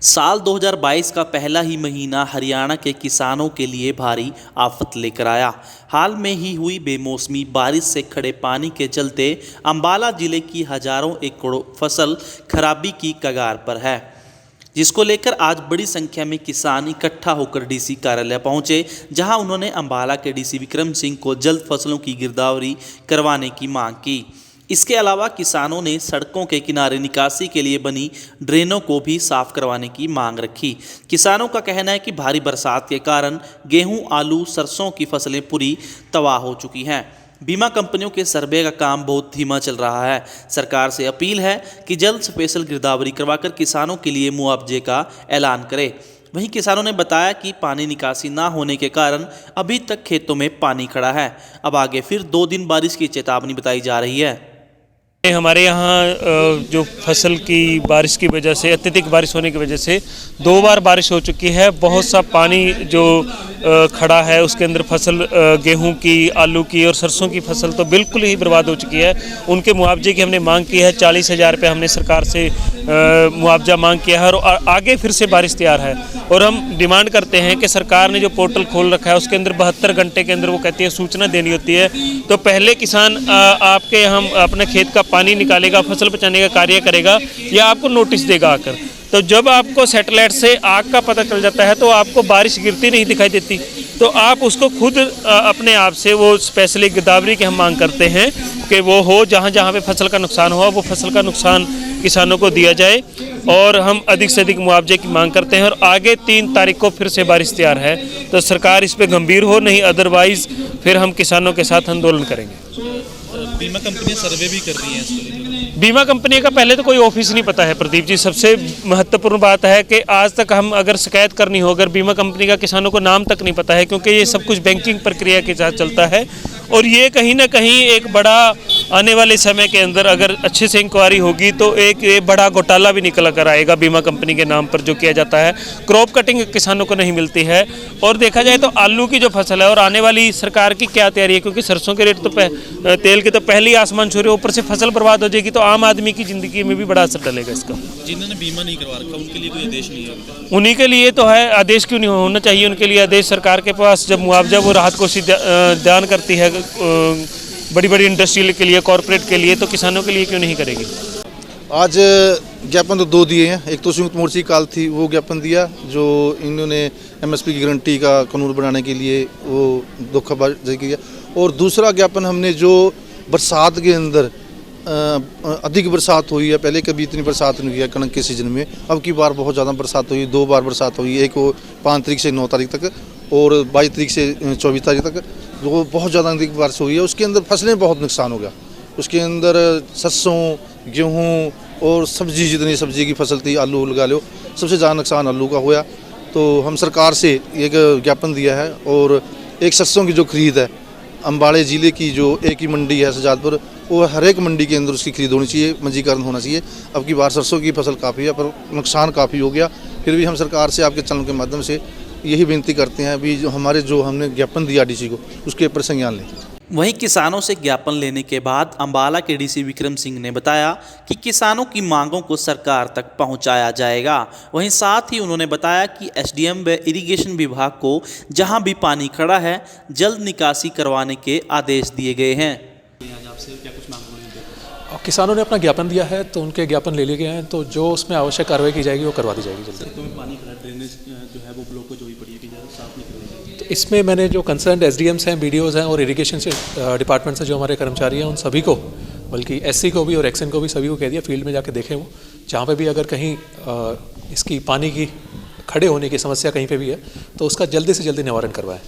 साल 2022 का पहला ही महीना हरियाणा के किसानों के लिए भारी आफत लेकर आया। हाल में ही हुई बेमौसमी बारिश से खड़े पानी के चलते अंबाला जिले की हजारों एकड़ फसल खराबी की कगार पर है, जिसको लेकर आज बड़ी संख्या में किसान इकट्ठा होकर डीसी कार्यालय पहुंचे, जहां उन्होंने अंबाला के डीसी विक्रम सिंह को जल्द फसलों की गिरदावरी करवाने की मांग की। इसके अलावा किसानों ने सड़कों के किनारे निकासी के लिए बनी ड्रेनों को भी साफ करवाने की मांग रखी। किसानों का कहना है कि भारी बरसात के कारण गेहूं, आलू, सरसों की फसलें पूरी तबाह हो चुकी हैं। बीमा कंपनियों के सर्वे का काम बहुत धीमा चल रहा है। सरकार से अपील है कि जल्द स्पेशल गिरदावरी करवाकर किसानों के लिए मुआवजे का ऐलान करे। वहीं किसानों ने बताया कि पानी निकासी ना होने के कारण अभी तक खेतों में पानी खड़ा है। अब आगे फिर 2 दिन बारिश की चेतावनी बताई जा रही है। हमारे यहाँ जो फसल की बारिश की वजह से, अत्यधिक बारिश होने की वजह से 2 बार बारिश हो चुकी है। बहुत सा पानी जो खड़ा है उसके अंदर फसल गेहूं की, आलू की और सरसों की फसल तो बिल्कुल ही बर्बाद हो चुकी है। उनके मुआवजे की हमने मांग की है। 40,000 रुपये हमने सरकार से मुआवजा मांग किया है और आगे फिर से बारिश तैयार है। और हम डिमांड करते हैं कि सरकार ने जो पोर्टल खोल रखा है उसके अंदर 72 घंटे के अंदर वो कहती है सूचना देनी होती है। तो पहले किसान आपके हम अपने खेत का पानी निकालेगा, फसल बचाने का कार्य करेगा या आपको नोटिस देगा आकर। तो जब आपको सैटेलाइट से आग का पता चल जाता है तो आपको बारिश गिरती नहीं दिखाई देती, तो आप उसको खुद अपने आप से वो स्पेशली गिरदावरी की हम मांग करते हैं कि वो हो, जहाँ जहाँ पे फसल का नुकसान हुआ वो फसल का नुकसान किसानों को दिया जाए और हम अधिक से अधिक मुआवजे की मांग करते हैं। और आगे 3 तारीख को फिर से बारिश तैयार है, तो सरकार इस पर गंभीर हो, नहीं अदरवाइज फिर हम किसानों के साथ आंदोलन करेंगे। बीमा कंपनियां सर्वे भी कर रही हैं। बीमा कंपनी का पहले तो कोई ऑफिस नहीं पता है प्रदीप जी। सबसे महत्वपूर्ण बात है कि आज तक हम अगर शिकायत करनी हो, अगर बीमा कंपनी का किसानों को नाम तक नहीं पता है, क्योंकि ये सब कुछ बैंकिंग प्रक्रिया के साथ चलता है। और ये कहीं ना कहीं एक बड़ा आने वाले समय के अंदर अगर अच्छे से इंक्वायरी होगी तो एक बड़ा घोटाला भी निकल कर आएगा बीमा कंपनी के नाम पर जो किया जाता है। क्रॉप कटिंग किसानों को नहीं मिलती है। और देखा जाए तो आलू की जो फसल है और आने वाली सरकार की क्या तैयारी है, क्योंकि सरसों के रेट तो तेल के तो पहले ही आसमान छू रहे, ऊपर से फसल बर्बाद हो जाएगी तो आम आदमी की ज़िंदगी में भी बड़ा असर डलेगा इसका। जिन्होंने बीमा नहीं करवा रखा उनके लिए कोई आदेश नहीं है? उन्हीं के लिए तो है। आदेश क्यों नहीं होना चाहिए उनके लिए आदेश? सरकार के पास जब मुआवजा वो राहत कोष दान करती है बड़ी बड़ी इंडस्ट्री के लिए, कॉरपोरेट के लिए, तो किसानों के लिए क्यों नहीं करेगी? आज ज्ञापन तो 2 दिए हैं। एक तो संयुक्त मोर्चे की काल थी, वो ज्ञापन दिया जो इन्होंने एमएसपी की गारंटी का कानून बनाने के लिए वो धोखाबाजी किया। और दूसरा ज्ञापन हमने जो बरसात के अंदर अधिक बरसात हुई है, पहले कभी इतनी बरसात नहीं हुई है कणक के सीजन में। अब की बार बहुत ज़्यादा बरसात हुई, 2 बार बरसात हुई, एक वो 5 तारीख से 9 तारीख तक और 22 तारीख से 24 तारीख तक, जो बहुत ज़्यादा अधिक बारिश हुई है। उसके अंदर फसलें बहुत नुकसान हो गया। उसके अंदर सरसों, गेहूँ और सब्जी, जितनी सब्जी की फसल थी, आलू लगा लो, सबसे ज़्यादा नुकसान आलू का हुआ। तो हम सरकार से एक ज्ञापन दिया है। और एक सरसों की जो खरीद है अम्बाड़े ज़िले की, जो एक ही मंडी है सजादपुर, वो हर एक मंडी के अंदर उसकी खरीद होनी चाहिए, पंजीकरण होना चाहिए। अब की बार सरसों की फसल काफ़ी है पर नुकसान काफ़ी हो गया। फिर भी हम सरकार से आपके चैनल के माध्यम से यही विनती करते हैं अभी जो हमने ज्ञापन दिया डीसी को, उसके ऊपर संज्ञान लें। वहीं किसानों से ज्ञापन लेने के बाद अंबाला के डीसी विक्रम सिंह ने बताया कि किसानों की मांगों को सरकार तक पहुंचाया जाएगा। वहीं साथ ही उन्होंने बताया कि एसडीएम व इरिगेशन विभाग को जहां भी पानी खड़ा है जल्द निकासी करवाने के आदेश दिए गए हैं। किसानों ने अपना ज्ञापन दिया है तो उनके ज्ञापन ले लिए गए हैं, तो जो उसमें आवश्यक कार्रवाई की जाएगी वो करवा दी जाएगी जल्दी। तो पानी खड़ा, ड्रेनेज जो है वो ब्लॉक हो पड़ी है कि साफ नहीं करवाई। तो इसमें मैंने जो कंसर्न एसडीएम्स हैं, बीडीओज़ हैं और इरिगेशन से डिपार्टमेंट से जो हमारे कर्मचारी हैं उन सभी को, बल्कि एससी को भी और एक्सन को भी, सभी को कह दिया फील्ड में जाके देखें वो, जहाँ पे भी अगर कहीं इसकी पानी की खड़े होने की समस्या कहीं पे भी है तो उसका जल्दी से जल्दी निवारण करवाएं।